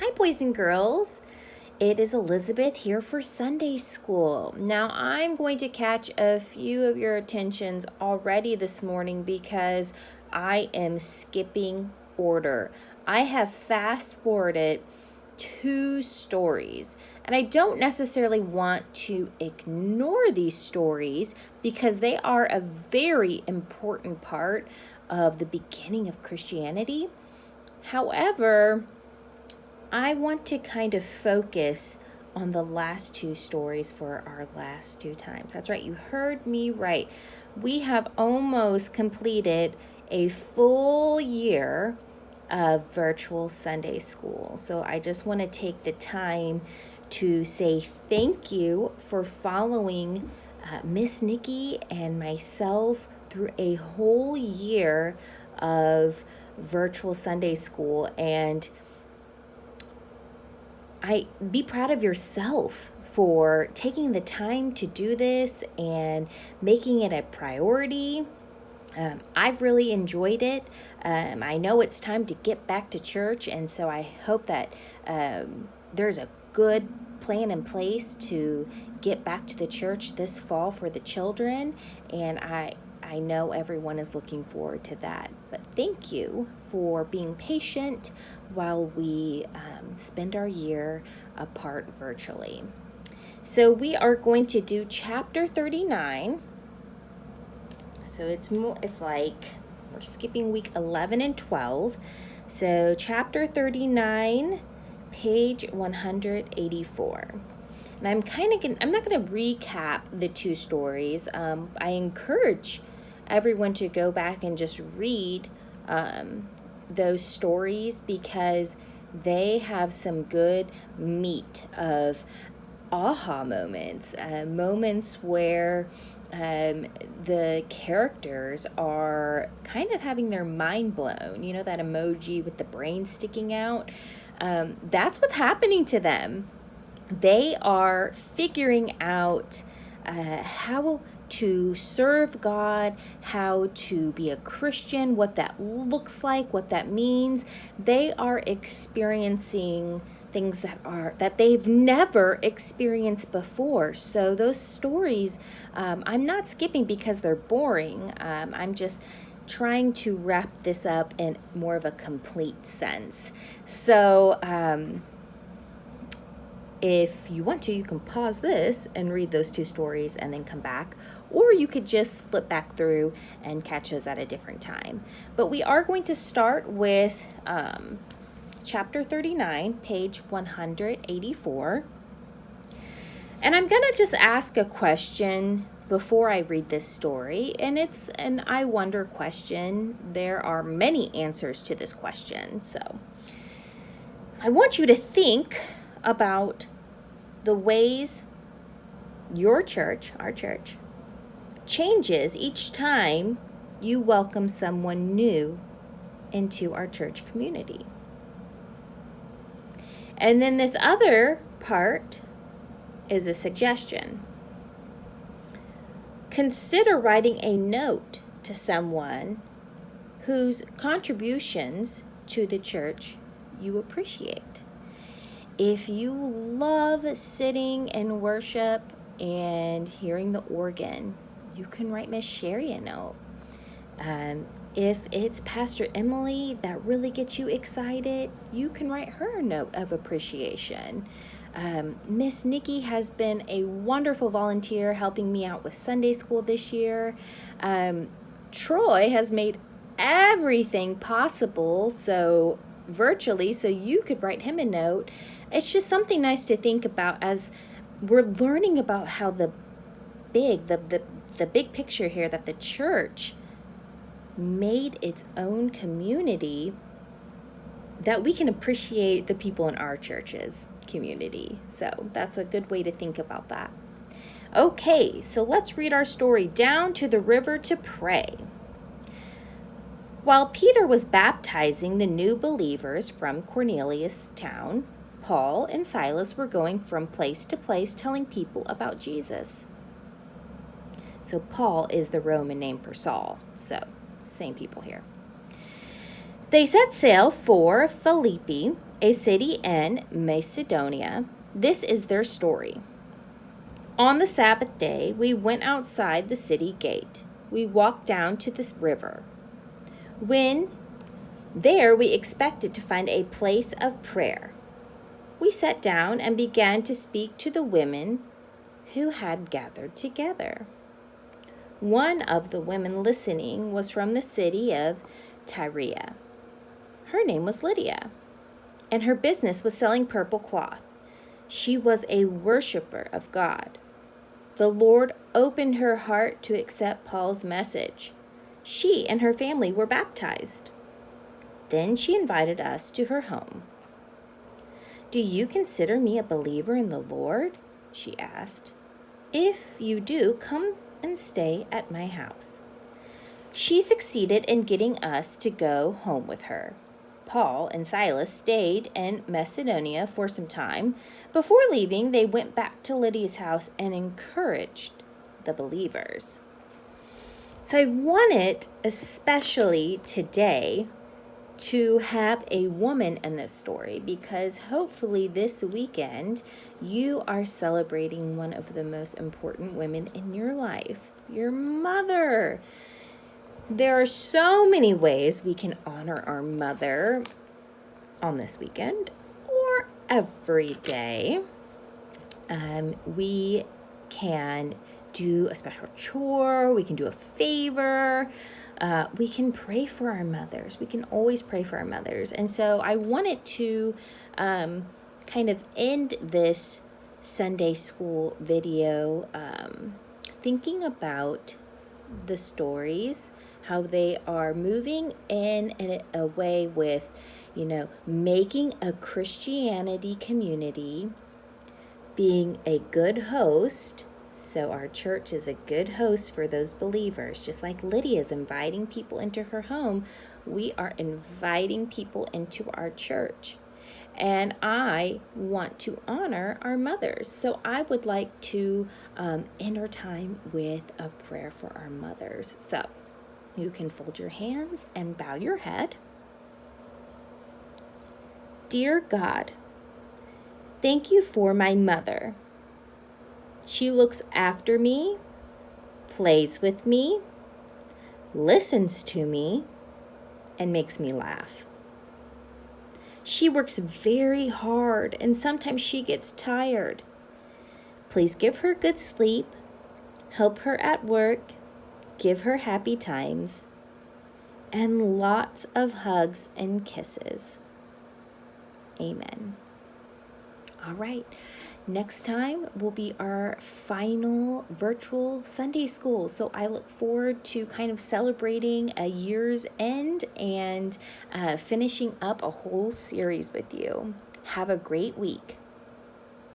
Hi, boys and girls. It is Elizabeth here for Sunday School. Now, I'm going to catch a few of your attentions already this morning because I am skipping order. I have fast forwarded 2 stories, and I don't necessarily want to ignore these stories because they are a very important part of the beginning of Christianity. However, I want to kind of focus on the last 2 stories for our last 2 times. That's right, you heard me right. We have almost completed a full year of virtual Sunday school. So I just want to take the time to say thank you for following Miss Nikki and myself through a whole year of virtual Sunday school. And be proud of yourself for taking the time to do this and making it a priority. I've really enjoyed it. I know it's time to get back to church, and so I hope that there's a good plan in place to get back to the church this fall for the children, and I know everyone is looking forward to that. But thank you for being patient while we spend our year apart virtually. So we are going to do chapter 39. So it's like we're skipping week 11 and 12. So chapter 39, page 184. And I'm not going to recap the 2 stories. I encourage everyone to go back and just read those stories because they have some good meat of aha moments, moments where the characters are kind of having their mind blown. You know that emoji with the brain sticking out? That's what's happening to them. They are figuring out how to serve God, how to be a Christian, what that looks like, what that means. They are experiencing things that they've never experienced before. So those stories, I'm not skipping because they're boring. I'm just trying to wrap this up in more of a complete sense. So if you want to, you can pause this and read those 2 stories and then come back, or you could just flip back through and catch us at a different time. But we are going to start with chapter 39, page 184. And I'm going to just ask a question before I read this story, and it's an I wonder question. There are many answers to this question. So I want you to think about the ways your church, our church, changes each time you welcome someone new into our church community. And then this other part is a suggestion. Consider writing a note to someone whose contributions to the church you appreciate. If you love sitting in worship and hearing the organ, you can write Miss Sherry a note. If it's Pastor Emily that really gets you excited, you can write her a note of appreciation. Miss Nikki has been a wonderful volunteer helping me out with Sunday school this year. Troy has made everything possible, so virtually, so you could write him a note. It's just something nice to think about as we're learning about how the big picture here, that the church made its own community, that we can appreciate the people in our church's community. So that's a good way to think about that. Okay, so let's read our story, Down to the River to Pray. While Peter was baptizing the new believers from Cornelius' town, Paul and Silas were going from place to place telling people about Jesus. So Paul is the Roman name for Saul. So same people here. They set sail for Philippi a city in Macedonia. This is their story. On the Sabbath day, we went outside the city gate. We walked down to this river. When there, we expected to find a place of prayer. We sat down and began to speak to the women who had gathered together. One of the women listening was from the city of Tyre. Her name was Lydia, and her business was selling purple cloth. She was a worshiper of God. The Lord opened her heart to accept Paul's message. She and her family were baptized. Then she invited us to her home. "Do you consider me a believer in the Lord?" she asked. "If you do, come and stay at my house." She succeeded in getting us to go home with her. Paul and Silas stayed in Macedonia for some time. Before leaving, they went back to Lydia's house and encouraged the believers. So I wanted, especially today, to have a woman in this story because hopefully this weekend you are celebrating one of the most important women in your life, your mother. There are so many ways we can honor our mother on this weekend or every day. We can do a special chore, we can do a favor, we can pray for our mothers. We can always pray for our mothers. And so I wanted to kind of end this Sunday school video thinking about the stories, how they are moving in a way with, making a Christianity community, being a good host. So our church is a good host for those believers. Just like Lydia is inviting people into her home, we are inviting people into our church. And I want to honor our mothers. So I would like to end our time with a prayer for our mothers. So you can fold your hands and bow your head. Dear God, thank you for my mother. She looks after me, plays with me, listens to me, and makes me laugh. She works very hard, and sometimes she gets tired. Please give her good sleep, help her at work, give her happy times, and lots of hugs and kisses. Amen. All right. Next time will be our final virtual Sunday school. So I look forward to kind of celebrating a year's end and finishing up a whole series with you. Have a great week.